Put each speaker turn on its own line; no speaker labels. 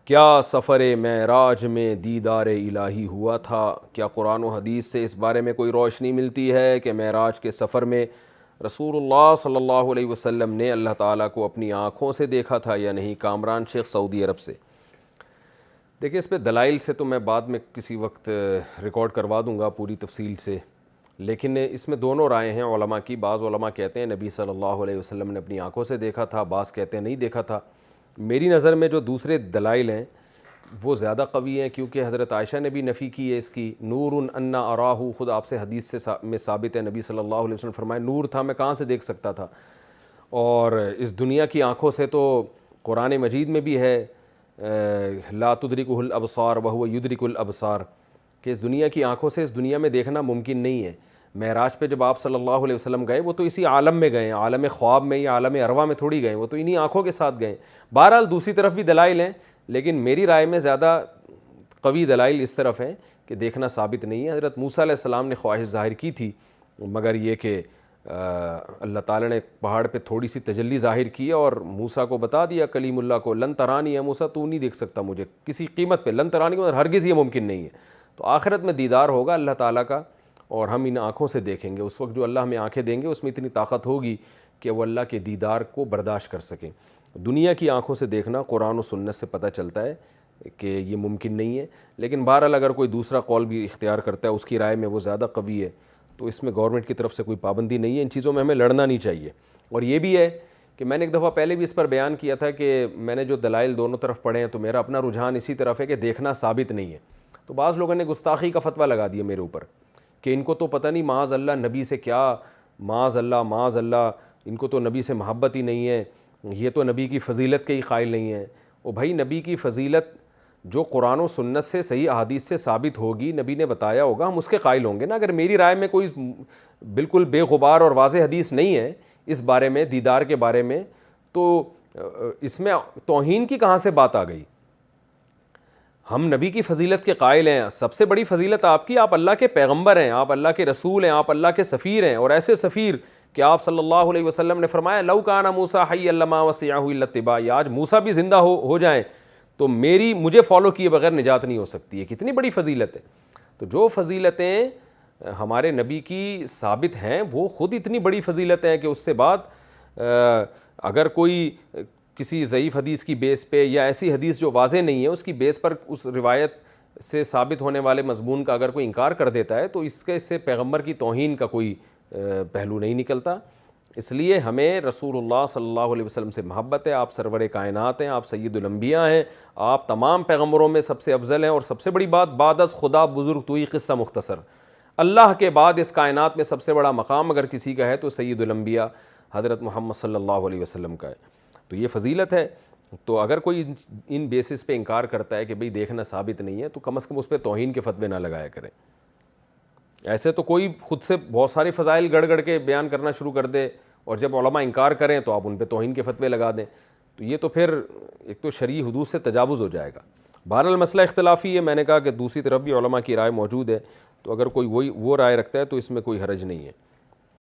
کیا سفر معراج میں دیدار الہی ہوا تھا؟ کیا قرآن و حدیث سے اس بارے میں کوئی روشنی ملتی ہے کہ معراج کے سفر میں رسول اللہ صلی اللہ علیہ وسلم نے اللہ تعالیٰ کو اپنی آنکھوں سے دیکھا تھا یا نہیں؟ کامران شیخ، سعودی عرب سے۔ دیکھیں، اس پہ دلائل سے تو میں بعد میں کسی وقت ریکارڈ کروا دوں گا پوری تفصیل سے، لیکن اس میں دونوں رائے ہیں علماء کی۔ بعض علماء کہتے ہیں نبی صلی اللہ علیہ وسلم نے اپنی آنکھوں سے دیکھا تھا، بعض کہتے ہیں نہیں دیکھا تھا۔ میری نظر میں جو دوسرے دلائل ہیں وہ زیادہ قوی ہیں، کیونکہ حضرت عائشہ نے بھی نفی کی ہے اس کی۔ نور انا اراہ، خود آپ سے حدیث میں ثابت ہے، نبی صلی اللہ علیہ وسلم فرمائے نور تھا، میں کہاں سے دیکھ سکتا تھا؟ اور اس دنیا کی آنکھوں سے تو قرآن مجید میں بھی ہے لا تدرکہ الابصار وہو یدرک الابصار، کہ اس دنیا کی آنکھوں سے اس دنیا میں دیکھنا ممکن نہیں ہے۔ معراج پہ جب آپ صلی اللہ علیہ وسلم گئے، وہ تو اسی عالم میں گئے، عالم خواب میں یا عالم ارواح میں تھوڑی گئے، وہ تو انہی آنکھوں کے ساتھ گئے۔ بہرحال دوسری طرف بھی دلائل ہیں، لیکن میری رائے میں زیادہ قوی دلائل اس طرف ہیں کہ دیکھنا ثابت نہیں ہے۔ حضرت موسیٰ علیہ السلام نے خواہش ظاہر کی تھی، مگر یہ کہ اللہ تعالیٰ نے پہاڑ پہ تھوڑی سی تجلی ظاہر کی اور موسیٰ کو بتا دیا، کلیم اللہ کو، لن ترانی ہے موسیٰ، تو نہیں دیکھ سکتا مجھے کسی قیمت پہ، لن ترانی کو ہرگز یہ ممکن نہیں ہے۔ تو آخرت میں دیدار ہوگا اللہ تعالیٰ کا، اور ہم ان آنکھوں سے دیکھیں گے۔ اس وقت جو اللہ ہمیں آنکھیں دیں گے اس میں اتنی طاقت ہوگی کہ وہ اللہ کے دیدار کو برداشت کر سکیں۔ دنیا کی آنکھوں سے دیکھنا قرآن و سنت سے پتہ چلتا ہے کہ یہ ممکن نہیں ہے، لیکن بہرحال اگر کوئی دوسرا قول بھی اختیار کرتا ہے، اس کی رائے میں وہ زیادہ قوی ہے، تو اس میں گورنمنٹ کی طرف سے کوئی پابندی نہیں ہے۔ ان چیزوں میں ہمیں لڑنا نہیں چاہیے۔ اور یہ بھی ہے کہ میں نے ایک دفعہ پہلے بھی اس پر بیان کیا تھا کہ میں نے جو دلائل دونوں طرف پڑھے ہیں تو میرا اپنا رجحان اسی طرف ہے کہ دیکھنا ثابت نہیں ہے۔ تو بعض لوگوں نے گستاخی کا فتویٰ لگا دیا میرے اوپر کہ ان کو تو پتہ نہیں معاذ اللہ نبی سے کیا، معاذ اللہ ان کو تو نبی سے محبت ہی نہیں ہے، یہ تو نبی کی فضیلت کے ہی قائل نہیں ہے۔ او بھائی، نبی کی فضیلت جو قرآن و سنت سے، صحیح احادیث سے ثابت ہوگی، نبی نے بتایا ہوگا، ہم اس کے قائل ہوں گے نا۔ اگر میری رائے میں کوئی بالکل بے غبار اور واضح حدیث نہیں ہے اس بارے میں، دیدار کے بارے میں، تو اس میں توہین کی کہاں سے بات آ گئی؟ ہم نبی کی فضیلت کے قائل ہیں۔ سب سے بڑی فضیلت آپ کی، آپ اللہ کے پیغمبر ہیں، آپ اللہ کے رسول ہیں، آپ اللہ کے سفیر ہیں، اور ایسے سفیر کہ آپ صلی اللہ علیہ وسلم نے فرمایا لو کان موسیٰ حیا لما وسعہ الا اتباع، آج موسیٰ بھی زندہ ہو جائیں تو مجھے فالو کیے بغیر نجات نہیں ہو سکتی ہے۔ کتنی بڑی فضیلت ہے۔ تو جو فضیلتیں ہمارے نبی کی ثابت ہیں وہ خود اتنی بڑی فضیلت ہیں کہ اس سے بعد اگر کوئی کسی ضعیف حدیث کی بیس پہ یا ایسی حدیث جو واضح نہیں ہے اس کی بیس پر اس روایت سے ثابت ہونے والے مضمون کا اگر کوئی انکار کر دیتا ہے تو اس سے پیغمبر کی توہین کا کوئی پہلو نہیں نکلتا۔ اس لیے ہمیں رسول اللہ صلی اللہ علیہ وسلم سے محبت ہے۔ آپ سرور کائنات ہیں، آپ سید الانبیاء ہیں، آپ تمام پیغمبروں میں سب سے افضل ہیں، اور سب سے بڑی بات، بعد از خدا بزرگ توئی قصہ مختصر، اللہ کے بعد اس کائنات میں سب سے بڑا مقام اگر کسی کا ہے تو سید الانبیاء حضرت محمد صلی اللہ علیہ وسلم کا ہے۔ تو یہ فضیلت ہے۔ تو اگر کوئی ان بیسس پہ انکار کرتا ہے کہ بھئی دیکھنا ثابت نہیں ہے، تو کم از کم اس پہ توہین کے فتوے نہ لگایا کریں۔ ایسے تو کوئی خود سے بہت سارے فضائل گڑ کے بیان کرنا شروع کر دے، اور جب علماء انکار کریں تو آپ ان پہ توہین کے فتوے لگا دیں، تو یہ تو پھر ایک تو شرعی حدود سے تجاوز ہو جائے گا۔ بہرحال مسئلہ اختلافی ہے، میں نے کہا کہ دوسری طرف بھی علماء کی رائے موجود ہے، تو اگر کوئی وہ رائے رکھتا ہے تو اس میں کوئی حرج نہیں ہے۔